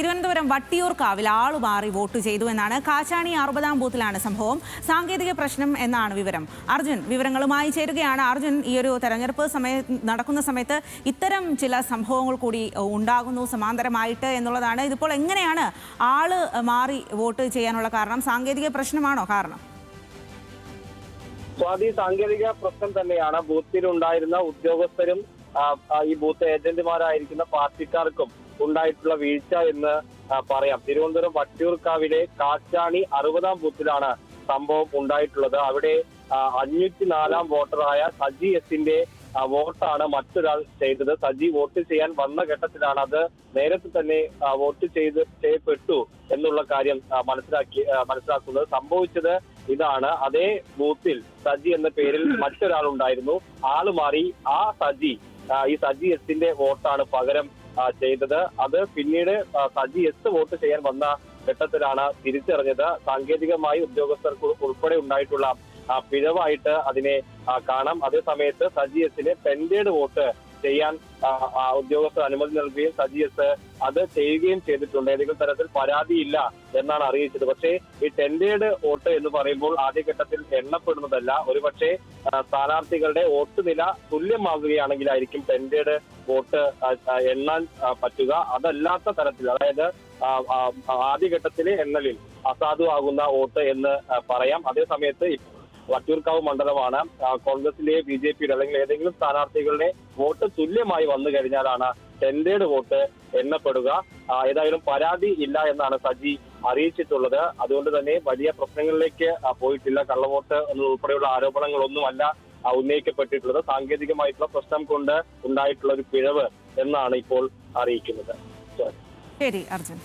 തിരുവനന്തപുരം വട്ടിയൂർക്കാവിൽ ആളുമാറി വോട്ട് ചെയ്തു എന്നാണ്. കാച്ചാണി 60-ാം ബൂത്തിലാണ് സംഭവം. സാങ്കേതിക പ്രശ്നം എന്നാണ് വിവരം. അർജുൻ വിവരങ്ങളുമായി ചേരുകയാണ്. അർജുൻ, ഈ ഒരു തെരഞ്ഞെടുപ്പ് നടക്കുന്ന സമയത്ത് ഇത്തരം ചില സംഭവങ്ങൾ കൂടി ഉണ്ടാകുന്നു സമാന്തരമായിട്ട് എന്നുള്ളതാണ്. ഇതിപ്പോൾ എങ്ങനെയാണ് ആള് മാറി വോട്ട് ചെയ്യാനുള്ള കാരണം? സാങ്കേതിക പ്രശ്നമാണോ കാരണം? സ്വാതി, സാങ്കേതിക പ്രശ്നം തന്നെയാണ്. ബൂത്തിലുണ്ടായിരുന്ന ഉദ്യോഗസ്ഥരും ഈ ബൂത്ത് ഏജന്റുമാരായിരിക്കുന്ന പാർട്ടിക്കാർക്കും ഉണ്ടായിട്ടുള്ള വീഴ്ച എന്ന് പറയാം. തിരുവനന്തപുരം വട്ടിയൂർക്കാവിലെ കാച്ചാണി 60-ാം ബൂത്തിലാണ് സംഭവം ഉണ്ടായിട്ടുള്ളത്. അവിടെ 504-ാം വോട്ടറായ സജി എസിന്റെ വോട്ടാണ് മറ്റൊരാൾ ചെയ്തത്. സജി വോട്ട് ചെയ്യാൻ വന്ന ഘട്ടത്തിലാണ് അത് നേരത്തെ തന്നെ വോട്ട് ചെയ്യപ്പെട്ടു എന്നുള്ള കാര്യം മനസ്സിലാക്കുന്നത്. സംഭവിച്ചത് ഇതാണ്. അതേ ബൂത്തിൽ സജി എന്ന പേരിൽ മറ്റൊരാൾ ഉണ്ടായിരുന്നു. ആള് മാറി ഈ സജി എസിന്റെ വോട്ടാണ് പകരം ചെയ്തത്. അത് പിന്നീട് സജി എസ് വോട്ട് ചെയ്യാൻ വന്ന ഘട്ടത്തിലാണ് തിരിച്ചറിഞ്ഞത്. സാങ്കേതികമായി ഉദ്യോഗസ്ഥർക്ക് ഉൾപ്പെടെ ഉണ്ടായിട്ടുള്ള പിഴവായിട്ട് അതിനെ കാണാം. അതേ സമയത്ത് സജി എസിന് പെൻഡേഡ് വോട്ട് ചെയ്യാൻ ഉദ്യോഗസ്ഥർ അനുമതി നൽകുകയും സജി എസ് അത് ചെയ്യുകയും ചെയ്തിട്ടുണ്ട്. ഏതെങ്കിലും തരത്തിൽ പരാതിയില്ല എന്നാണ് അറിയിച്ചത്. പക്ഷേ ഈ ടെൻഡേഡ് വോട്ട് എന്ന് പറയുമ്പോൾ ആദ്യഘട്ടത്തിൽ എണ്ണപ്പെടുന്നതല്ല. ഒരുപക്ഷെ സ്ഥാനാർത്ഥികളുടെ വോട്ട് നില തുല്യമാകുകയാണെങ്കിലായിരിക്കും ടെൻഡേഡ് വോട്ട് എണ്ണാൻ പറ്റുക. അതല്ലാത്ത തരത്തിൽ, അതായത് ആദ്യഘട്ടത്തിലെ എണ്ണലിൽ അസാധുവാകുന്ന വോട്ട് എന്ന് പറയാം. അതേസമയത്ത് വട്ടിയൂർക്കാവ് മണ്ഡലമാണ്. കോൺഗ്രസിലെ BJPയുടെ അല്ലെങ്കിൽ ഏതെങ്കിലും സ്ഥാനാർത്ഥികളുടെ വോട്ട് തുല്യമായി വന്നു കഴിഞ്ഞാലാണ് ടെൻഡേഡ് വോട്ട് എണ്ണപ്പെടുക. ഏതായാലും പരാതി ഇല്ല എന്നാണ് സജി അറിയിച്ചിട്ടുള്ളത്. അതുകൊണ്ട് തന്നെ വലിയ പ്രശ്നങ്ങളിലേക്ക് പോയിട്ടില്ല. കള്ളവോട്ട് ഉൾപ്പെടെയുള്ള ആരോപണങ്ങളൊന്നുമല്ല ഉന്നയിക്കപ്പെട്ടിട്ടുള്ളത്. സാങ്കേതികമായിട്ടുള്ള പ്രശ്നം കൊണ്ട് ഉണ്ടായിട്ടുള്ള ഒരു പിഴവ് എന്നാണ് ഇപ്പോൾ അറിയിക്കുന്നത്. ശരി അർജുൻ.